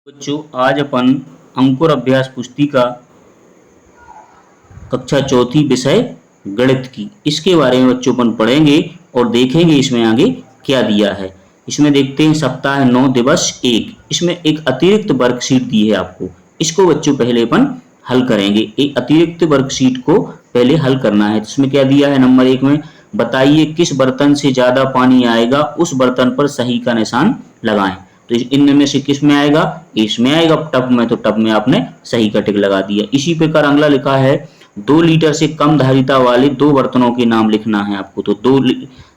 बच्चों आज अपन अंकुर अभ्यास पुस्तिका कक्षा चौथी विषय गणित की इसके बारे में बच्चों अपन पढ़ेंगे और देखेंगे इसमें आगे क्या दिया है। इसमें देखते हैं सप्ताह 9 दिवस 1। इसमें एक अतिरिक्त वर्कशीट दी है आपको। इसको बच्चों पहले अपन हल करेंगे। एक अतिरिक्त वर्कशीट को पहले हल करना है। इसमें क्या दिया है नंबर 1 में, बताइए किस बर्तन से ज्यादा पानी आएगा उस बर्तन पर सही का निशान लगाएं। तो इनमें से किस में आएगा, इसमें आएगा टब में, तो टब में आपने सही का टिक लगा दिया। इसी प्रकार अगला लिखा है 2 लीटर से कम धारिता वाले दो बर्तनों के नाम लिखना है आपको। तो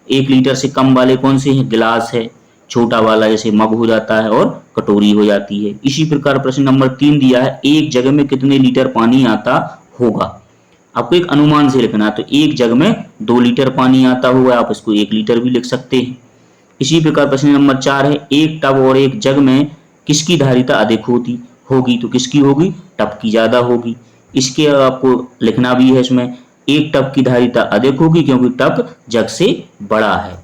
1 लीटर से कम वाले कौन से हैं, गिलास है, छोटा वाला जैसे मग हो जाता है और कटोरी हो जाती है। इसी प्रकार प्रश्न नंबर 3 दिया है, एक जग में कितने लीटर पानी आता होगा। आपको एक अनुमान से लिखना है। तो एक जग में 2 लीटर पानी आता होगा, आप इसको 1 लीटर भी लिख सकते हैं। इसी प्रकार प्रश्न नंबर 4 है, एक टब और एक जग में किसकी धारिता अधिक होगी। तो किसकी होगी, टब की ज्यादा होगी। इसके आपको लिखना भी है इसमें, एक टब की धारिता अधिक होगी क्योंकि टब जग से बड़ा है।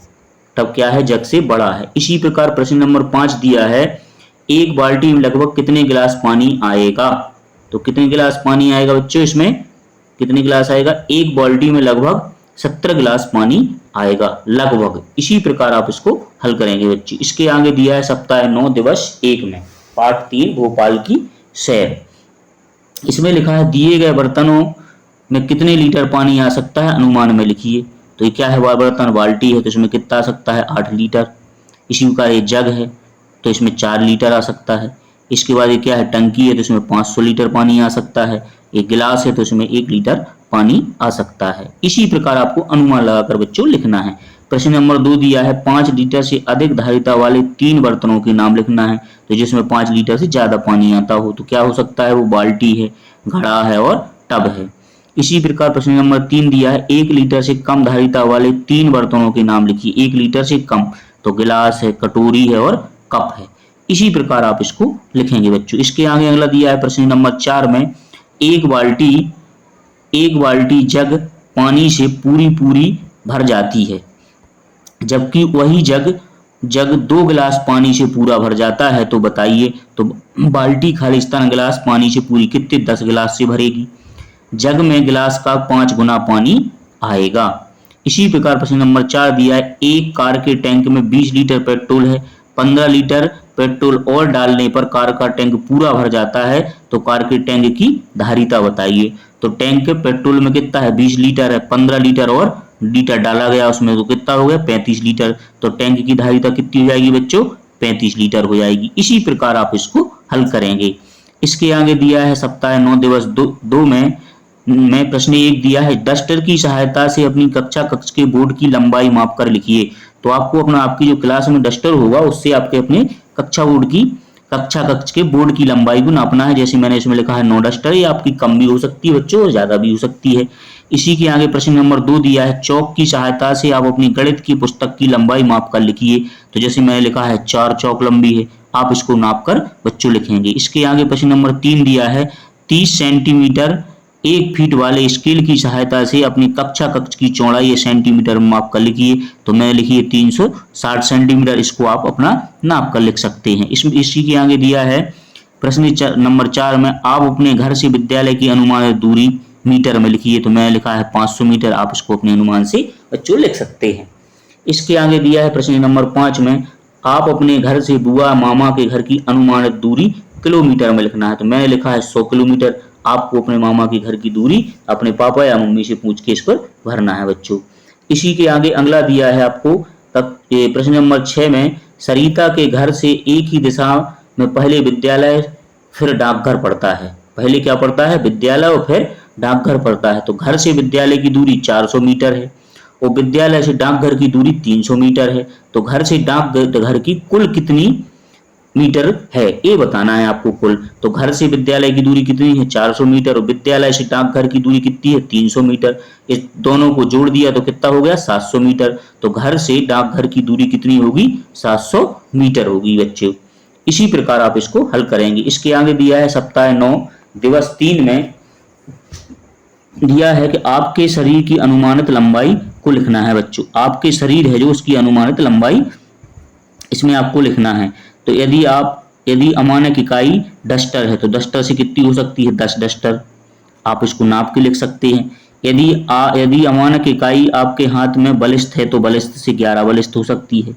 टब क्या है, जग से बड़ा है। इसी प्रकार प्रश्न नंबर 5 दिया है, एक बाल्टी में लगभग कितने गिलास पानी आएगा। तो कितने गिलास पानी आएगा बच्चों, इसमें कितने गिलास आएगा, एक बाल्टी में लगभग 70 गिलास पानी आएगा लगभग। इसी प्रकार आप इसको हल करेंगे बच्चे। इसके आगे दिया है सप्ताह 9 दिवस 1 में पाठ 3 भोपाल की सैर। इसमें लिखा है दिए गए बर्तनों में कितने लीटर पानी आ सकता है, अनुमान में लिखिए। तो ये क्या है, बर्तन बाल्टी है तो इसमें कितना आ सकता है, 8 लीटर। इसी प्रकार ये जग है तो इसमें 4 लीटर आ सकता है। इसके बाद ये क्या है, टंकी है तो इसमें 500 लीटर पानी आ सकता है। एक गिलास है तो इसमें 1 लीटर पानी आ सकता है। इसी प्रकार आपको अनुमान लगाकर बच्चों लिखना है। प्रश्न नंबर 2 दिया है, 5 लीटर से अधिक धारिता वाले 3 बर्तनों के नाम लिखना है। तो जिसमें 5 लीटर से ज्यादा पानी आता हो तो क्या हो सकता है, वो बाल्टी है, घड़ा है और टब है। इसी प्रकार प्रश्न नंबर 3 दिया है, 1 लीटर से कम धारिता वाले 3 बर्तनों के नाम लिखिए। 1 लीटर से कम तो गिलास है, कटोरी है और कप है। इसी प्रकार आप इसको लिखेंगे बच्चों। इसके आगे अगला दिया है प्रश्न नंबर 4 में, एक बाल्टी जग पानी से पूरी भर जाती है, जबकि वही जग 2 गिलास पानी से पूरा भर जाता है। तो बताइए, तो बाल्टी खालिस्तान गिलास पानी से पूरी कितने 10 गिलास से भरेगी। जग में गिलास का 5 गुना पानी आएगा। इसी प्रकार प्रश्न नंबर 4 दिया है, एक कार के टैंक में 20 लीटर पेट्रोल है, 15 लीटर पेट्रोल और डालने पर कार का टैंक पूरा भर जाता है। तो कार के टैंक की धारिता बताइए। तो टैंक के पेट्रोल में कितना है, 20 लीटर है, 15 लीटर और लीटर डाला गया उसमें तो कितना हो गया, 35 लीटर। तो टैंक की धारिता कितनी हो जाएगी बच्चों, 35 लीटर हो जाएगी। इसी प्रकार आप इसको हल करेंगे। इसके आगे दिया है सप्ताह 9 दिवस 2 में प्रश्न 1 दिया है, डस्टर की सहायता से अपनी कक्ष के बोर्ड की लंबाई माप कर लिखिए। तो आपको अपना आपकी जो क्लास में डस्टर होगा उससे आपके अपने कक्षा कक्ष के बोर्ड की लंबाई को नापना है। जैसे मैंने इसमें लिखा है 9 डस्टर, ये आपकी कम भी हो सकती है बच्चों और ज्यादा भी हो सकती है। इसी के आगे प्रश्न नंबर 2 दिया है, चौक की सहायता से आप अपनी गणित की पुस्तक की लंबाई माप कर लिखिए। तो जैसे मैंने लिखा है 4 चौक लंबी है, आप इसको नाप कर बच्चों लिखेंगे। इसके आगे प्रश्न नंबर 3 दिया है, 30 सेंटीमीटर 1 फीट वाले स्केल की सहायता से अपनी कक्षा कक्ष की चौड़ाई सेंटीमीटर में माप कर लिखिए। तो मैं लिखिए 360 सेंटीमीटर, इसको आप अपना नाप कर लिख सकते हैं। इसी के आगे दिया है प्रश्न नंबर 4 में, आप अपने घर से विद्यालय की अनुमानित दूरी मीटर में लिखिए। तो मैं लिखा है 500 मीटर, आप इसको अपने अनुमान से बच्चों लिख सकते हैं। इसके आगे दिया है प्रश्न नंबर 5 में, आप अपने घर से बुआ मामा के घर की अनुमानित दूरी किलोमीटर में लिखना है। तो मैंने लिखा है 100 किलोमीटर, आपको अपने मामा के घर की दूरी अपने पापा या मम्मी से पूछ के इस पर भरना है बच्चों। इसी के आगे अगला दिया है आपको प्रश्न नंबर 6 में, सरिता के घर से एक ही दिशा में पहले विद्यालय फिर डाकघर पड़ता है। पहले क्या पड़ता है, विद्यालय और फिर डाकघर पड़ता है। तो घर से विद्यालय की दूरी 400 मीटर है और विद्यालय से डाकघर की दूरी 300 मीटर है। तो घर से डाकघर की कुल कितनी मीटर है ये बताना है आपको कुल। तो घर से विद्यालय की दूरी कितनी है, 400 मीटर और विद्यालय से डाकघर की दूरी कितनी है, 300 मीटर। इस दोनों को जोड़ दिया तो कितना हो गया, 700 मीटर। तो घर से डाकघर की दूरी कितनी होगी, 700 मीटर होगी बच्चों। इसी प्रकार आप इसको हल करेंगे। इसके आगे दिया है सप्ताह 9 दिवस 3 में दिया है कि आपके शरीर की अनुमानित लंबाई को लिखना है बच्चों। आपके शरीर है जो उसकी अनुमानित लंबाई इसमें आपको लिखना है। तो यदि आप यदि अमानक इकाई डस्टर है तो डस्टर से कितनी हो सकती है? 10 डस्टर। आप इसको नाप के लिख सकते हैं। यदि अमानक इकाई आपके हाथ में बलिष्ठ है तो बलिष्ठ से 11 बलिष्ठ हो सकती है।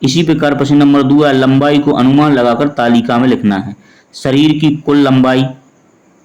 इसी प्रकार प्रश्न नंबर 2 है, लंबाई को अनुमान लगाकर तालिका में लिखना है। शरीर की कुल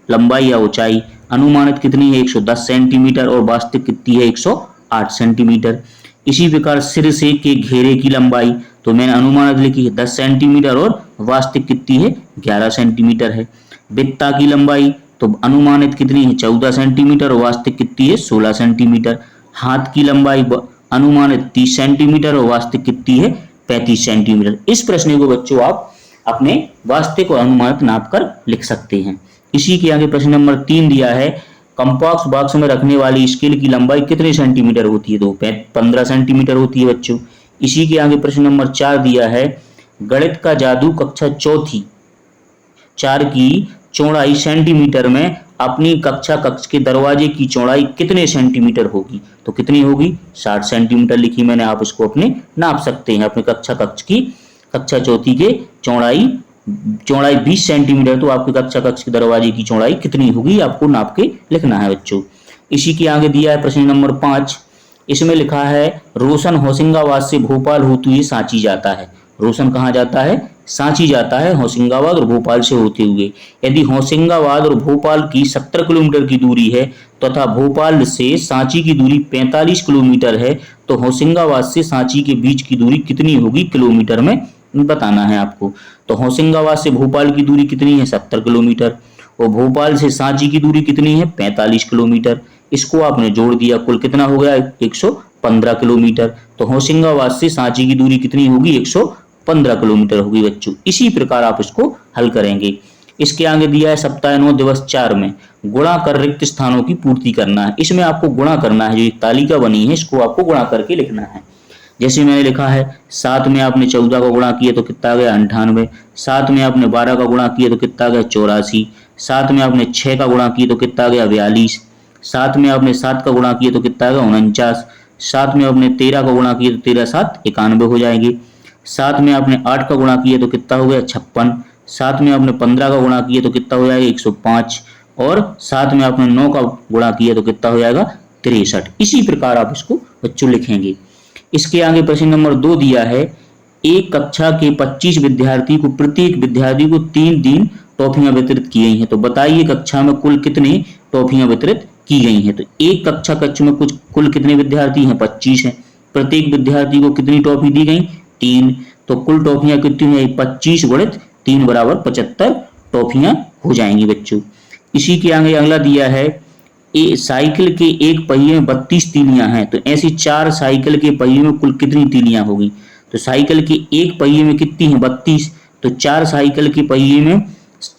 लंबाई या ऊंचाई अनुमानित कितनी है? 110 सेंटीमीटर और वास्तविक कितनी है? 108 सेंटीमीटर। इसी प्रकार सिर से के घेरे की लंबाई तो मैंने अनुमानित लिखी है 10 सेंटीमीटर और वास्तविक कितनी है? 11 सेंटीमीटर है। वृत्ता की लंबाई तो अनुमानित कितनी है? 14 सेंटीमीटर और वास्तविक कितनी है? 16 सेंटीमीटर। हाथ की लंबाई अनुमानित 30 सेंटीमीटर और वास्तविक कितनी है? 35 सेंटीमीटर। इस प्रश्न को बच्चों आप अपने वास्तविक और अनुमानित नाप कर लिख सकते हैं। इसी के आगे प्रश्न नंबर 3 दिया है, कंपास बॉक्स में रखने वाली स्केल की लंबाई कितने सेंटीमीटर होती है? तो 15 सेंटीमीटर होती है बच्चों। इसी के आगे प्रश्न नंबर 4 दिया है, गणित का जादू कक्षा चौथी 4 की चौड़ाई सेंटीमीटर में अपनी कक्षा कक्ष के दरवाजे की चौड़ाई कितने सेंटीमीटर होगी? तो कितनी होगी? 60 सेंटीमीटर लिखी मैंने, आप इसको अपने नाप सकते हैं। अपने कक्षा कक्ष की कक्षा चौथी के चौड़ाई 20 सेंटीमीटर, तो आपके कक्षा कक्ष के दरवाजे की चौड़ाई कितनी होगी आपको नाप के लिखना है बच्चों। इसी के आगे दिया है प्रश्न नंबर 5, इसमें लिखा है, रोशन होशंगाबाद से भोपाल होते हुए सांची जाता है। रोशन कहाँ जाता है? सांची जाता है, होशंगाबाद और भोपाल से होते हुए। यदि होशंगाबाद और भोपाल की 70 किलोमीटर की दूरी है तथा भोपाल से सांची की दूरी 45 किलोमीटर है, तो होशंगाबाद से सांची के बीच की दूरी कितनी होगी किलोमीटर में बताना है आपको। तो होशंगाबाद से भोपाल की दूरी कितनी है? 70 किलोमीटर और भोपाल से सांची की दूरी कितनी है? 45 किलोमीटर। इसको आपने जोड़ दिया, कुल कितना हो गया? 115 किलोमीटर। तो होशंगाबाद से सांची की दूरी कितनी होगी? 115 किलोमीटर होगी बच्चों। इसी प्रकार आप इसको हल करेंगे। इसके आगे दिया है, सप्ताह 9 दिवस 4 में गुणा कर रिक्त स्थानों की पूर्ति करना है। इसमें आपको गुणा करना है, जो एक तालिका बनी है इसको आपको गुणा करके लिखना है। जैसे मैंने लिखा है, 7 में आपने 14 का गुणा किया तो कितना आ गया? 98। 7 में आपने 12 का गुणा किया तो कितना आ गया? 84। 7 में आपने 6 का गुणा किया तो कितना आ गया? 42। 7 में आपने 7 का गुणा किया तो कितना आ गया? 49। 7 में आपने 13 का गुणा किया तो 13 7 91 हो जाएंगे। 7 में आपने 8 का गुणा किया तो कितना हो गया? 56। 7 में आपने 15 का गुणा किया तो कितना हो जाएगा? 105। और 7 में आपने 9 का गुणा किया तो कितना हो जाएगा? 63। इसी प्रकार आप इसको बच्चों लिखेंगे। इसके आगे प्रश्न नंबर 2 दिया है, एक कक्षा के 25 विद्यार्थी को प्रत्येक विद्यार्थी को 3 दिन टॉफियां वितरित की गई हैं। तो बताइए कक्षा में कुल कितनी टॉफियां वितरित की गई हैं? तो एक कक्षा कक्ष में कुल कितने विद्यार्थी हैं? 25 हैं। प्रत्येक विद्यार्थी को कितनी टॉफी दी गई? 3। तो कुल टॉफियां कितनी है? 25 गुणित 3 बराबर 75 टॉफियां हो जाएंगी बच्चों। इसी के आगे अगला दिया है, साइकिल के एक पहिए में 32 तीलियां हैं, तो ऐसी 4 साइकिल के पहिए में कुल कितनी तीलियां होगी? तो साइकिल के एक पहिए में कितनी है? 32। तो 4 साइकिल के पहिए में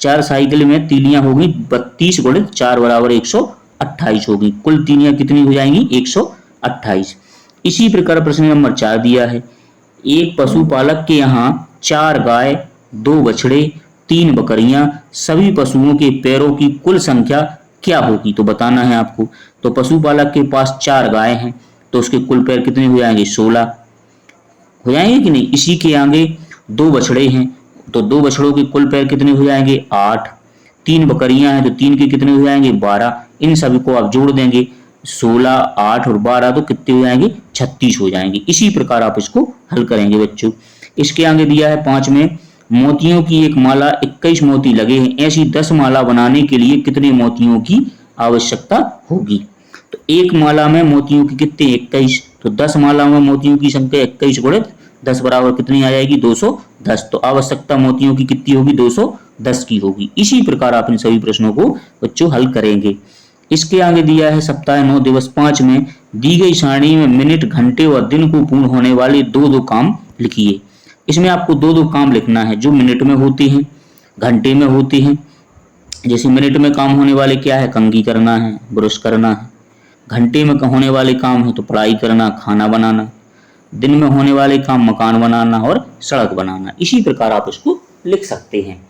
4 साइकिल में तीलियां होगी 32 गुणित 4 बराबर 128 होगी। कुल तीलियां कितनी हो जाएंगी? 128। इसी प्रकार प्रश्न नंबर 4 दिया है, एक पशुपालक के यहाँ 4 गाय, 2 बछड़े, 3 बकरियां, सभी पशुओं के पैरों की कुल संख्या क्या होगी? तो बताना है आपको। तो पशुपालक के पास 4 गाय हैं, तो उसके कुल पैर कितने हो जाएंगे? 16 हो जाएंगे कि नहीं। इसी के आगे 2 बछड़े हैं, तो 2 बछड़ों के कुल पैर कितने हो जाएंगे? 8। 3 बकरियां हैं, तो 3 के कितने हो जाएंगे? 12। इन सभी को आप जोड़ देंगे, 16, 8 और 12, तो कितने हो जाएंगे? 36 हो जाएंगे। इसी प्रकार आप इसको हल करेंगे बच्चों। इसके आगे दिया है 5 में, मोतियों की एक माला 21 मोती लगे हैं, ऐसी 10 माला बनाने के लिए कितने मोतियों की आवश्यकता होगी? तो एक माला में मोतियों की कितने? 21। तो 10 माला में मोतियों की संख्या 21 गुणित 10 बराबर कितनी आ जाएगी? 210। तो आवश्यकता मोतियों की कितनी होगी? 210 की होगी। इसी प्रकार आप इन सभी प्रश्नों को बच्चों हल करेंगे। इसके आगे दिया है, सप्ताह 9 दिवस 5 में दी गई सारणी में मिनट, घंटे और दिन को पूर्ण होने वाले 2-2 काम लिखिए। इसमें आपको 2-2 काम लिखना है जो मिनट में होते हैं, घंटे में होते हैं। जैसे मिनट में काम होने वाले क्या है? कंघी करना है, ब्रश करना है। घंटे में होने वाले काम है तो पढ़ाई करना, खाना बनाना। दिन में होने वाले काम मकान बनाना और सड़क बनाना। इसी प्रकार आप इसको लिख सकते हैं।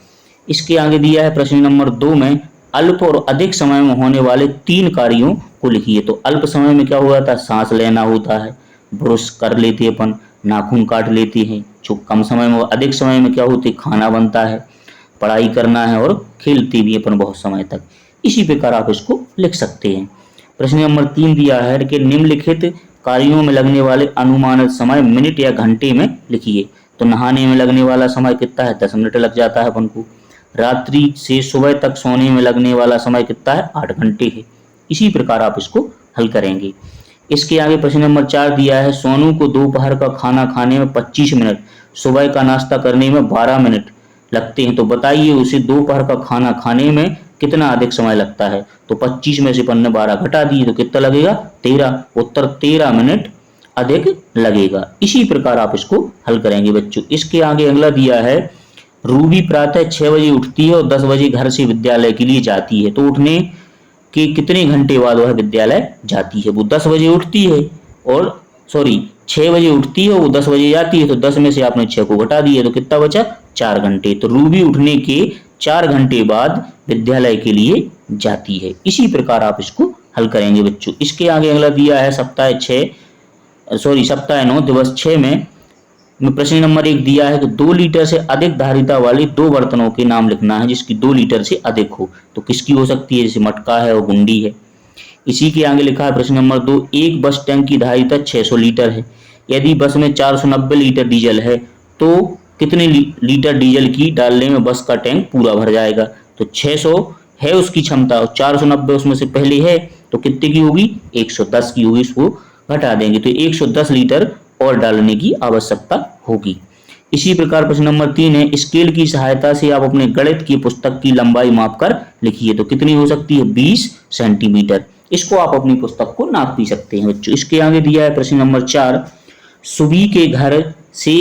इसके आगे दिया है प्रश्न नंबर 2 में, अल्प और अधिक समय में होने वाले 3 कार्यों को लिखिए। तो अल्प समय में क्या हो जाता है? सांस लेना होता है, ब्रश कर लेते हैं अपन, नाखून काट लेते हैं, बच्चों। कम समय में अधिक समय में क्या होते, खाना बनता है, पढ़ाई करना है और खेलते भी अपन बहुत समय तक। इसी प्रकार आप इसको लिख सकते हैं। प्रश्न नंबर 3 दिया है कि निम्नलिखित कार्यों में लगने वाले अनुमानित समय मिनट या घंटे में लिखिए। तो नहाने में लगने वाला समय कितना है, 10 मिनट लग जाता है अपन को। रात्रि से सुबह तक सोने में लगने वाला समय कितना है, 8 घंटे है। इसी प्रकार आप इसको हल करेंगे। इसके आगे प्रश्न नंबर 4 दिया है, सोनू को दोपहर का खाना खाने में 25 मिनट, सुबह का नाश्ता करने में 12 मिनट लगते हैं। तो बताइए उसे दोपहर का खाना खाने में कितना अधिक समय लगता है। तो 25 में से अपन ने 12 घटा दिए तो कितना लगेगा, 13। उत्तर 13 मिनट अधिक लगेगा। इसी प्रकार आप इसको हल करेंगे बच्चों। इसके आगे अगला दिया है, रूबी प्रातः 6 बजे उठती है और 10 बजे घर से विद्यालय के लिए जाती है। तो उठने के कितने घंटे बाद वह विद्यालय जाती है। वो 10 बजे उठती है और 6 बजे उठती है, वो 10 बजे जाती है। तो 10 में से आपने 6 को घटा दिया तो कितना बचा, 4 घंटे। तो रूबी उठने के 4 घंटे बाद विद्यालय के लिए जाती है। इसी प्रकार आप इसको हल करेंगे बच्चों। इसके आगे अगला दिया है, सप्ताह 9 दिवस 6 में प्रश्न नंबर 1 दिया है कि 2 लीटर से अधिक धारिता वाले 2 बर्तनों के नाम लिखना है जिसकी 2 लीटर से अधिक हो। तो किसकी हो सकती है, जैसे मटका है और गुंडी है। इसी के आगे लिखा है प्रश्न नंबर 2, एक बस टैंक की धारिता 600 लीटर है। यदि बस में 490 लीटर डीजल है तो कितने लीटर डीजल की डालने में बस का टैंक पूरा भर जाएगा। तो 600 है उसकी क्षमता और 490 उसमें से पहले है, तो कितने की होगी, 110 की होगी। इसको घटा देंगे तो 110 लीटर और डालने की आवश्यकता होगी। इसी प्रकार प्रश्न नंबर 3 है, स्केल की सहायता से आप अपने गणित की पुस्तक की लंबाई मापकर लिखिए। तो कितनी हो सकती है, 20 सेंटीमीटर। इसको आप अपनी पुस्तक को नाप भी सकते हैं बच्चों। इसके आगे दिया है प्रश्न नंबर 4, सुबी के घर से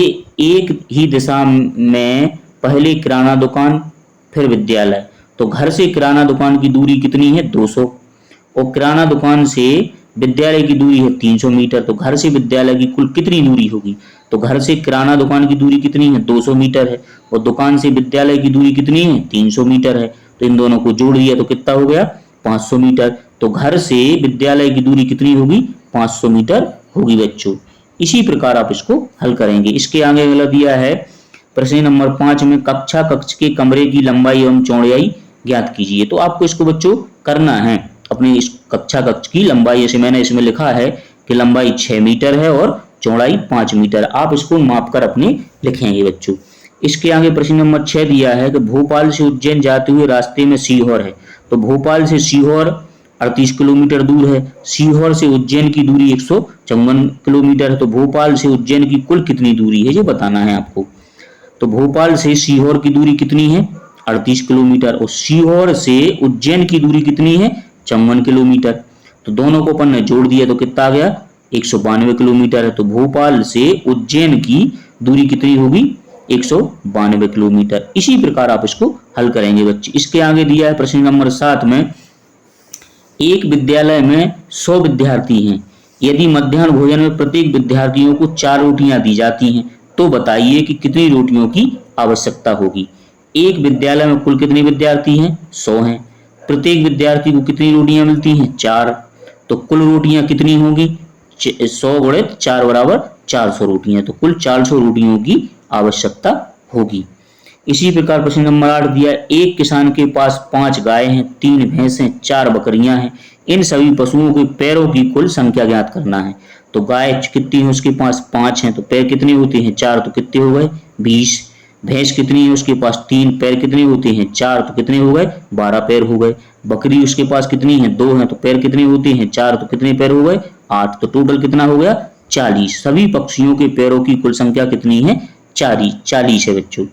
एक ही दिशा में पहले किराना दुकान फिर विद्यालय। तो घर से किराना दुकान की दूरी कितनी है, 200 और किराना दुकान से विद्यालय की दूरी है 300 मीटर। तो घर से विद्यालय की कुल कितनी दूरी होगी, तो घर से किराना दुकान की दूरी कितनी है, 200 मीटर है और दुकान से विद्यालय की दूरी कितनी है, 300 मीटर है। तो इन दोनों को जोड़ दिया तो कितना हो गया, 500 मीटर। तो घर से विद्यालय की दूरी कितनी होगी, 500 मीटर होगी बच्चों। इसी प्रकार आप इसको हल करेंगे। इसके आगे अगला दिया है प्रश्न नंबर 5 में, कक्षा कक्ष के कमरे की लंबाई एवं चौड़ाई ज्ञात कीजिए। तो आपको इसको बच्चों करना है, अपनी इस कक्षा कक्ष की लंबाई, जैसे मैंने इसमें लिखा है कि लंबाई 6 मीटर है और चौड़ाई 5 मीटर। आप इसको मापकर अपने लिखेंगे बच्चों। इसके आगे प्रश्न नंबर 6 दिया है कि भोपाल से उज्जैन जाते हुए रास्ते में सीहोर है। तो भोपाल से सीहोर 38 किलोमीटर दूर है। सीहोर से उज्जैन की दूरी 154 किलोमीटर है। तो भोपाल से उज्जैन की कुल कितनी दूरी है ये बताना है आपको। तो भोपाल से सीहोर की दूरी कितनी है, 38 किलोमीटर और सीहोर से उज्जैन की दूरी कितनी है, 54 किलोमीटर। तो दोनों को अपन ने जोड़ दिया तो कितना आ गया, 192 किलोमीटर है। तो भोपाल से उज्जैन की दूरी कितनी होगी, 192 किलोमीटर। इसी प्रकार आप इसको हल करेंगे बच्चे। इसके आगे दिया है प्रश्न नंबर 7 में, एक विद्यालय में 100 विद्यार्थी हैं। यदि मध्याह्न भोजन में प्रत्येक विद्यार्थियों को 4 रोटियां दी जाती हैं तो बताइए कि कितनी रोटियों की आवश्यकता होगी। एक विद्यालय में कुल कितने विद्यार्थी हैं, 100 हैं। प्रत्येक विद्यार्थी को कितनी रोटियां मिलती हैं, 4। तो कुल रोटियां कितनी होंगी, 100 गुणित 4 बराबर 400 रोटियां। तो कुल 400 रोटियों की आवश्यकता होगी। इसी प्रकार प्रश्न नंबर 8 दिया, एक किसान के पास 5 गाय हैं, 3 भैंस हैं, 4 बकरियां हैं। इन सभी पशुओं के पैरों की कुल संख्या ज्ञात करना है। तो गाय कितनी है, उसके पास 5 हैं, तो पैर कितने होते हैं, 4। तो कितने हो गए, 20। भैंस कितनी है, उसके पास 3, पैर कितने होते हैं, 4। तो कितने हो गए, 12 पैर हो गए। बकरी उसके पास कितनी है, 2 है, तो पैर कितने होते हैं, 4। तो कितने पैर हो गए, 8। तो टोटल कितना हो गया, 40। सभी पक्षियों के पैरों की कुल संख्या कितनी है, 40 है बच्चों।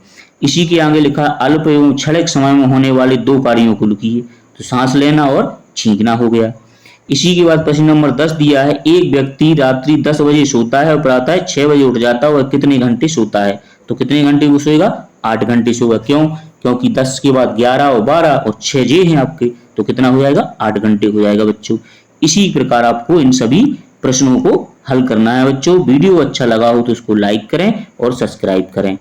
इसी के आगे लिखा, अल्प एवं क्षणिक समय में होने वाले 2 कार्यों को लिखिए। तो सांस लेना और छींकना हो गया। इसी के बाद प्रश्न नंबर 10 दिया है, एक व्यक्ति रात्रि 10 बजे सोता है और प्रातः 6 बजे उठ जाता है, वह कितने घंटे सोता है। तो कितने घंटे वो सोएगा, 8 घंटे सोएगा। क्यों, क्योंकि 10 के बाद 11 और 12 और 6 जे हैं आपके, तो कितना हो जाएगा, 8 घंटे हो जाएगा बच्चों। इसी प्रकार आपको इन सभी प्रश्नों को हल करना है बच्चों। वीडियो अच्छा लगा हो तो इसको लाइक करें और सब्सक्राइब करें।